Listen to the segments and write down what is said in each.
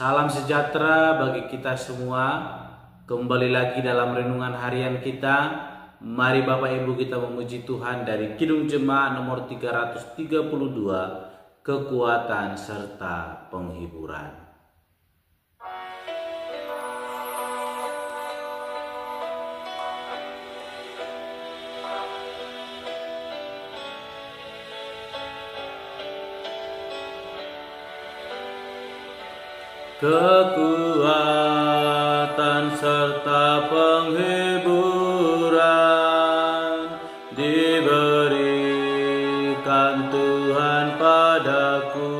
Salam sejahtera bagi kita semua. Kembali lagi dalam renungan harian kita. Mari Bapak Ibu kita memuji Tuhan dari Kidung Jemaat nomor 332, Kekuatan serta Penghiburan. Kekuatan serta penghiburan diberikan Tuhan padaku.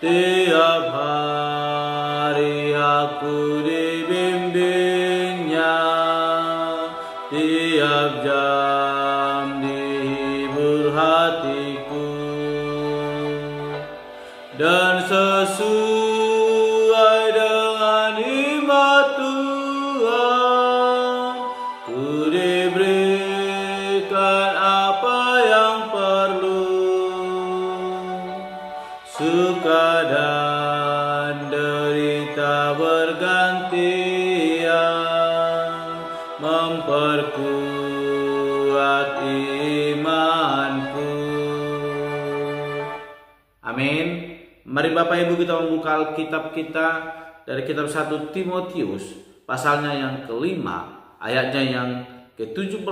Tiap hari aku dibimbingnya, tiap jam dihibur hatiku. Dan sesuai dengan hikmat Tuhan, ku diberikan apa yang perlu. Suka dan derita bergantian, memperkuat imanku. Amin. Mari Bapak Ibu kita membuka Alkitab kita dari kitab 1 Timotius pasalnya yang kelima, ayatnya yang ke-17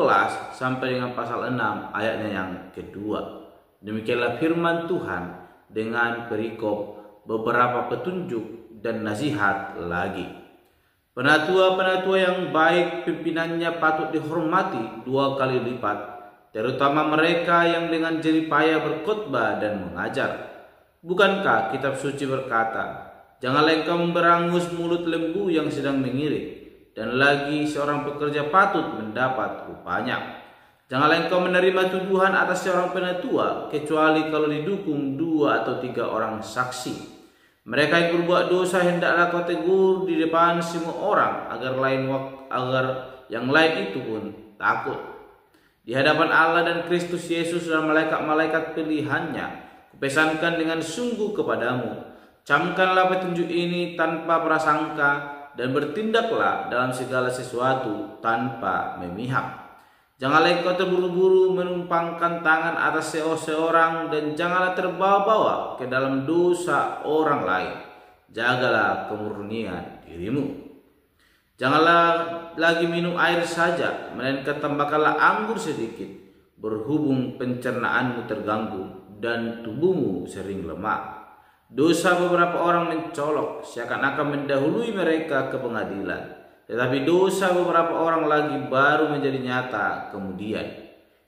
sampai dengan pasal 6 ayatnya yang kedua. Demikianlah firman Tuhan dengan perikop beberapa petunjuk dan nasihat lagi. Penatua-penatua yang baik pimpinannya patut dihormati 2 kali lipat, terutama mereka yang dengan jerih payah berkhotbah dan mengajar. Bukankah kitab suci berkata, janganlah engkau memberangus mulut lembu yang sedang mengirit, dan lagi seorang pekerja patut mendapat upahnya. Janganlah engkau menerima tuduhan atas seorang penatua, kecuali kalau didukung 2 atau 3 orang saksi. Mereka yang berbuat dosa hendaklah kau tegur di depan semua orang, agar yang lain itu pun takut. Di hadapan Allah dan Kristus Yesus dan malaikat-malaikat pilihannya, kupesankan dengan sungguh kepadamu, camkanlah petunjuk ini tanpa prasangka dan bertindaklah dalam segala sesuatu tanpa memihak. Janganlah engkau terburu-buru menumpangkan tangan atas seorang dan janganlah terbawa-bawa ke dalam dosa orang lain. Jagalah kemurnian dirimu. Janganlah lagi minum air saja, melainkan tambahkanlah anggur sedikit, berhubung pencernaanmu terganggu dan tubuhmu sering lemah. Dosa beberapa orang mencolok, seakan-akan mendahului mereka ke pengadilan. Tetapi dosa beberapa orang lagi baru menjadi nyata kemudian.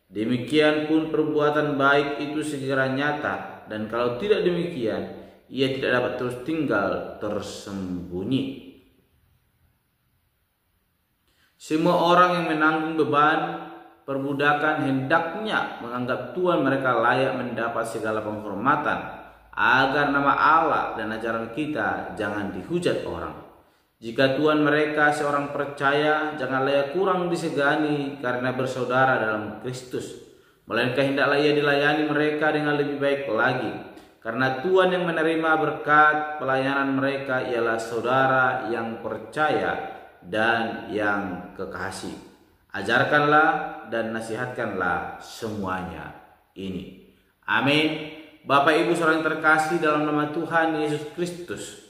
Demikian pun perbuatan baik itu segera nyata, dan kalau tidak demikian, ia tidak dapat terus tinggal tersembunyi. Semua orang yang menanggung beban perbudakan hendaknya menganggap Tuhan mereka layak mendapat segala penghormatan, agar nama Allah dan ajaran kita jangan dihujat orang. Jika Tuhan mereka seorang percaya, janganlah ia kurang disegani karena bersaudara dalam Kristus, melainkan hendaklah ia dilayani mereka dengan lebih baik lagi, karena Tuhan yang menerima berkat pelayanan mereka ialah saudara yang percaya dan yang kekasih. Ajarkanlah dan nasihatkanlah semuanya ini. Amin. Bapak Ibu saudara yang terkasih dalam nama Tuhan Yesus Kristus,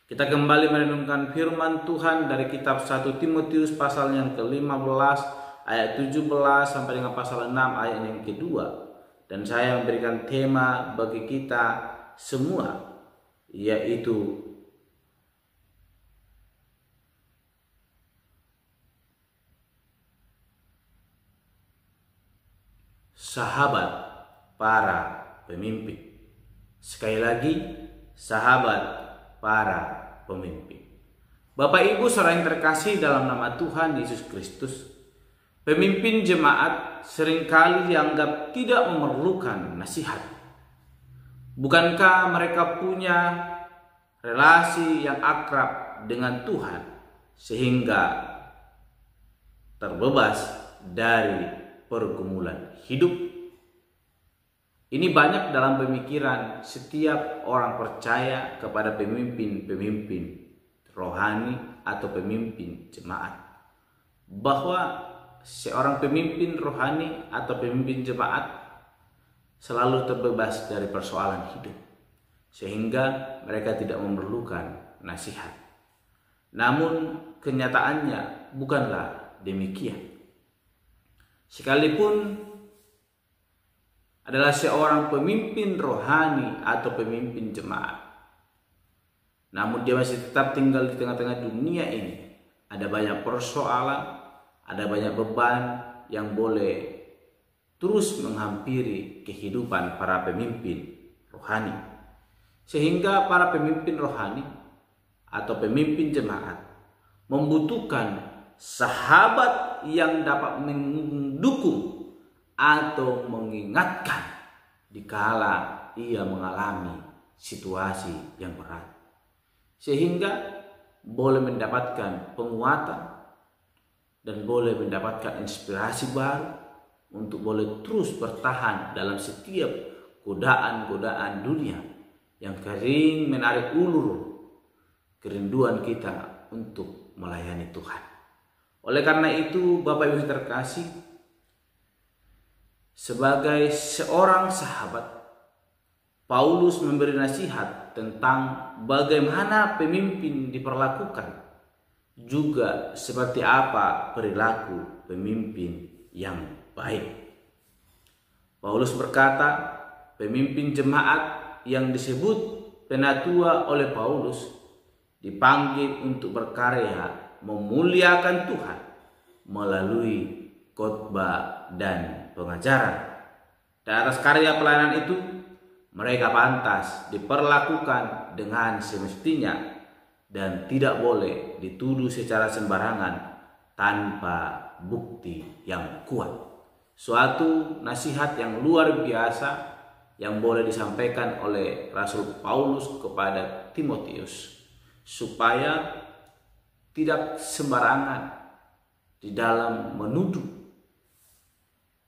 kita kembali merenungkan firman Tuhan dari kitab 1 Timotius pasal yang ke-15 ayat 17 sampai dengan pasal 6 ayat yang kedua. Dan saya memberikan tema bagi kita semua, yaitu sahabat para pemimpin. Sekali lagi, sahabat para pemimpin. Bapak Ibu saudara yang terkasih dalam nama Tuhan Yesus Kristus, pemimpin jemaat seringkali dianggap tidak memerlukan nasihat. Bukankah mereka punya relasi yang akrab dengan Tuhan sehingga terbebas dari pergumulan hidup? Ini banyak dalam pemikiran setiap orang percaya kepada pemimpin-pemimpin rohani atau pemimpin jemaat, bahwa seorang pemimpin rohani atau pemimpin jemaat selalu terbebas dari persoalan hidup, sehingga mereka tidak memerlukan nasihat. Namun kenyataannya bukanlah demikian. Sekalipun adalah seorang pemimpin rohani atau pemimpin jemaat, namun dia masih tetap tinggal di tengah-tengah dunia ini. Ada banyak persoalan, ada banyak beban yang boleh terus menghampiri kehidupan para pemimpin rohani. Sehingga para pemimpin rohani atau pemimpin jemaat membutuhkan sahabat yang dapat mendukung atau mengingatkan dikala ia mengalami situasi yang berat, sehingga boleh mendapatkan penguatan dan boleh mendapatkan inspirasi baru untuk boleh terus bertahan dalam setiap godaan-godaan dunia yang sering menarik ulur kerinduan kita untuk melayani Tuhan. Oleh karena itu, Bapak Ibu terkasih, sebagai seorang sahabat, Paulus memberi nasihat tentang bagaimana pemimpin diperlakukan, juga seperti apa perilaku pemimpin yang baik. Paulus berkata, pemimpin jemaat yang disebut penatua oleh Paulus dipanggil untuk berkarya memuliakan Tuhan melalui khotbah dan pengajaran. Dan atas karya pelayanan itu, mereka pantas diperlakukan dengan semestinya dan tidak boleh dituduh secara sembarangan tanpa bukti yang kuat. Suatu nasihat yang luar biasa yang boleh disampaikan oleh Rasul Paulus kepada Timotius, supaya tidak sembarangan di dalam menuduh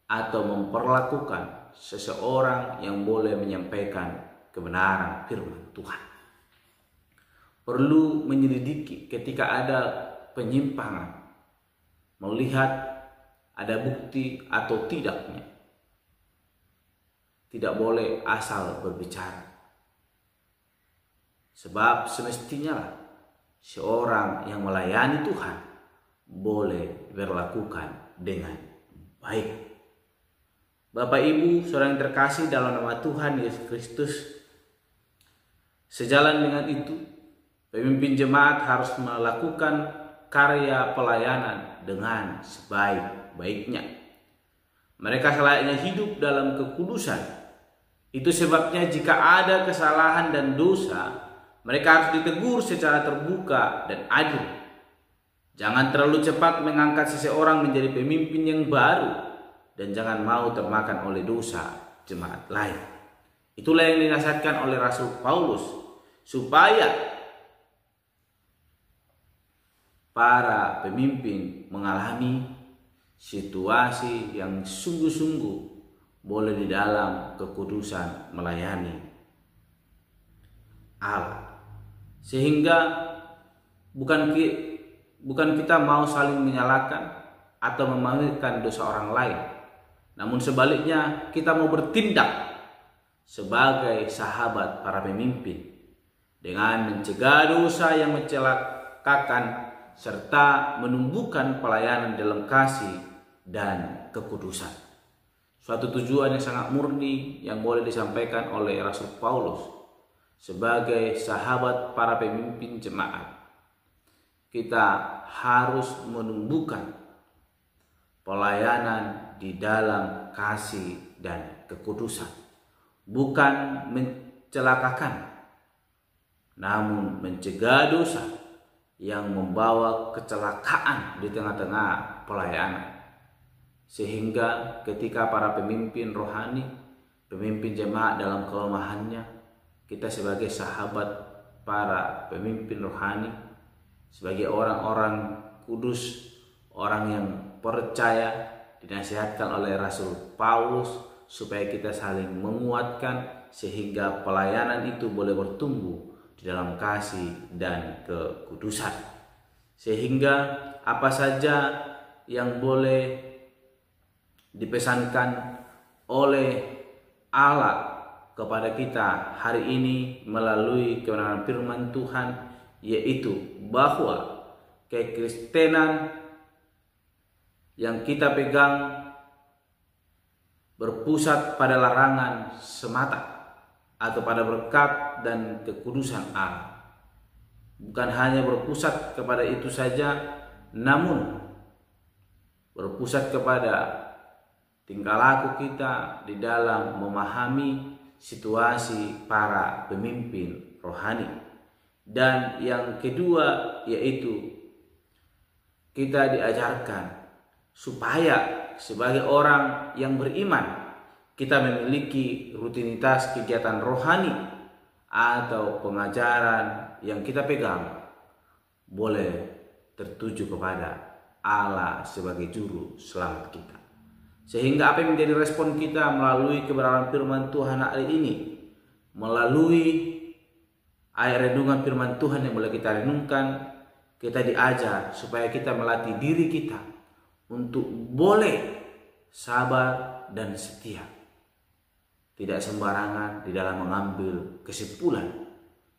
atau memperlakukan seseorang yang boleh menyampaikan kebenaran firman Tuhan. Perlu menyelidiki ketika ada penyimpangan, melihat ada bukti atau tidaknya. Tidak boleh asal berbicara, sebab semestinya lah seorang yang melayani Tuhan boleh berlakukan dengan baik. Bapak Ibu, saudara yang terkasih dalam nama Tuhan Yesus Kristus, sejalan dengan itu, pemimpin jemaat harus melakukan karya pelayanan dengan sebaik-baiknya. Mereka selayaknya hidup dalam kekudusan. Itu sebabnya jika ada kesalahan dan dosa, mereka harus ditegur secara terbuka dan adil. Jangan terlalu cepat mengangkat seseorang menjadi pemimpin yang baru, dan jangan mau termakan oleh dosa jemaat lain. Itulah yang dinasihatkan oleh Rasul Paulus, supaya para pemimpin mengalami situasi yang sungguh-sungguh boleh di dalam kekudusan melayani Allah. Sehingga bukan kita mau saling menyalahkan atau memamerkan dosa orang lain, namun sebaliknya kita mau bertindak sebagai sahabat para pemimpin dengan mencegah dosa yang mencelakakan serta menumbuhkan pelayanan dalam kasih dan kekudusan. Suatu tujuan yang sangat murni yang boleh disampaikan oleh Rasul Paulus sebagai sahabat para pemimpin jemaat. Kita harus menumbuhkan pelayanan di dalam kasih dan kekudusan, bukan mencelakakan, namun mencegah dosa yang membawa kecelakaan di tengah-tengah pelayanan. Sehingga ketika para pemimpin rohani, pemimpin jemaat dalam kelemahannya, kita sebagai sahabat para pemimpin rohani, sebagai orang-orang kudus, orang yang percaya, dinasihatkan oleh Rasul Paulus supaya kita saling menguatkan sehingga pelayanan itu boleh bertumbuh di dalam kasih dan kekudusan. Sehingga apa saja yang boleh dipesankan oleh Allah kepada kita hari ini melalui kebenaran firman Tuhan, yaitu bahwa kekristenan yang kita pegang berpusat pada larangan semata atau pada berkat dan kekudusan Allah. Bukan hanya berpusat kepada itu saja, namun berpusat kepada tingkah laku kita di dalam memahami situasi para pemimpin rohani. Dan yang kedua yaitu kita diajarkan supaya sebagai orang yang beriman kita memiliki rutinitas kegiatan rohani atau pengajaran yang kita pegang boleh tertuju kepada Allah sebagai juru selamat kita. Sehingga apa yang menjadi respon kita melalui kebenaran firman Tuhan hari ini, melalui ayat renungan firman Tuhan yang boleh kita renungkan, kita diajar supaya kita melatih diri kita untuk boleh sabar dan setia. Tidak sembarangan di dalam mengambil kesimpulan,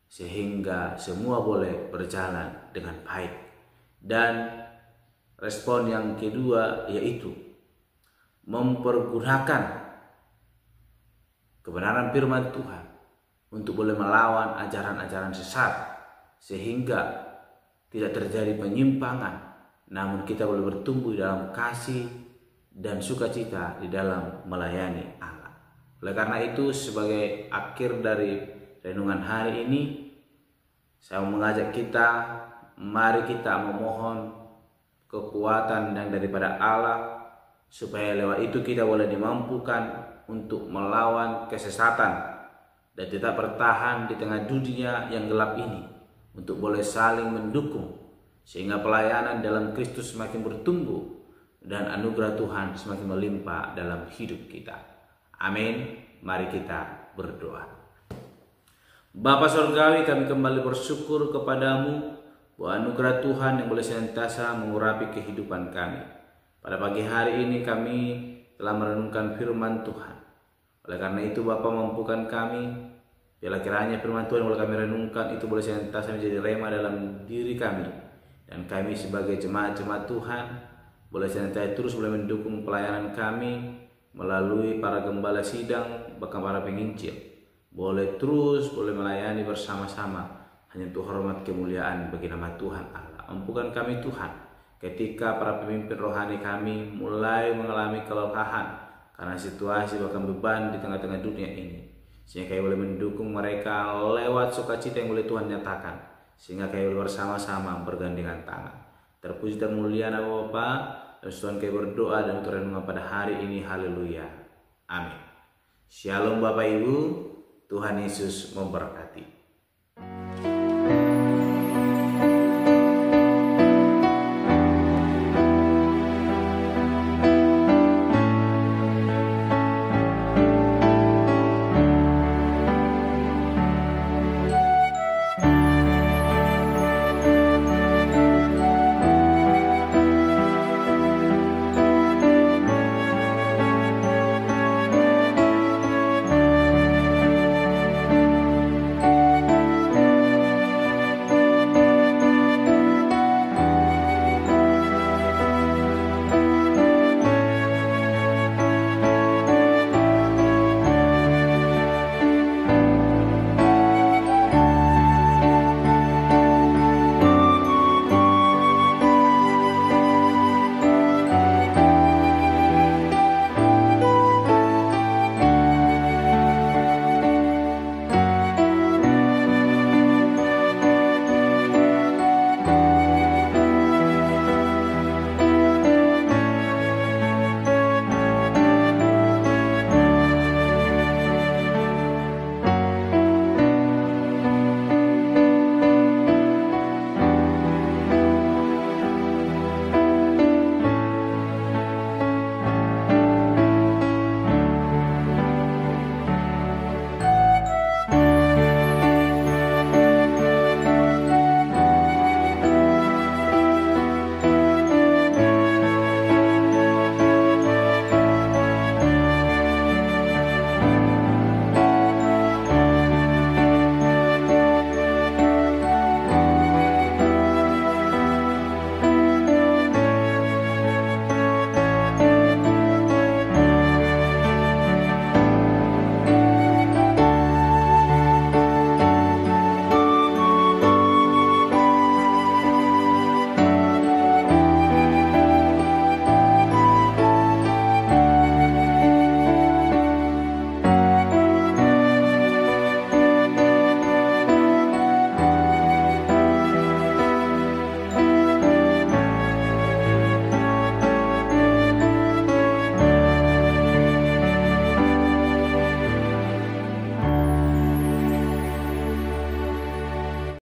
sehingga semua boleh berjalan dengan baik. Dan respon yang kedua yaitu mempergunakan kebenaran firman Tuhan untuk boleh melawan ajaran-ajaran sesat, sehingga tidak terjadi penyimpangan, namun kita boleh bertumbuh dalam kasih dan sukacita di dalam melayani Allah. Oleh karena itu, sebagai akhir dari renungan hari ini, saya mengajak kita, mari kita memohon kekuatan yang daripada Allah, supaya lewat itu kita boleh dimampukan untuk melawan kesesatan dan tetap bertahan di tengah dunia yang gelap ini, untuk boleh saling mendukung sehingga pelayanan dalam Kristus semakin bertumbuh dan anugerah Tuhan semakin melimpah dalam hidup kita. Amin. Mari kita berdoa. Bapa Surgawi, kami kembali bersyukur kepadamu bahwa anugerah Tuhan yang boleh senantiasa mengurapi kehidupan kami. Pada pagi hari ini kami telah merenungkan firman Tuhan. Oleh karena itu Bapa, mampukan kami, biarlah kiranya firman Tuhan yang boleh kami renungkan itu boleh senantiasa menjadi rema dalam diri kami. Dan kami sebagai jemaat-jemaat Tuhan boleh senantiasa terus boleh mendukung pelayanan kami melalui para gembala sidang, bahkan para penginjil. Boleh terus boleh melayani bersama-sama hanya untuk hormat kemuliaan bagi nama Tuhan Allah. Mampukan kami Tuhan, ketika para pemimpin rohani kami mulai mengalami kelelahan karena situasi bahkan beban di tengah-tengah dunia ini, sehingga kami boleh mendukung mereka lewat sukacita yang boleh Tuhan nyatakan, sehingga kami boleh bersama-sama bergandengan tangan. Terpuji dan mulia nama Bapa, dan Tuhan kami berdoa dan untuk renungan pada hari ini. Haleluya. Amin. Shalom Bapak Ibu, Tuhan Yesus memberkati.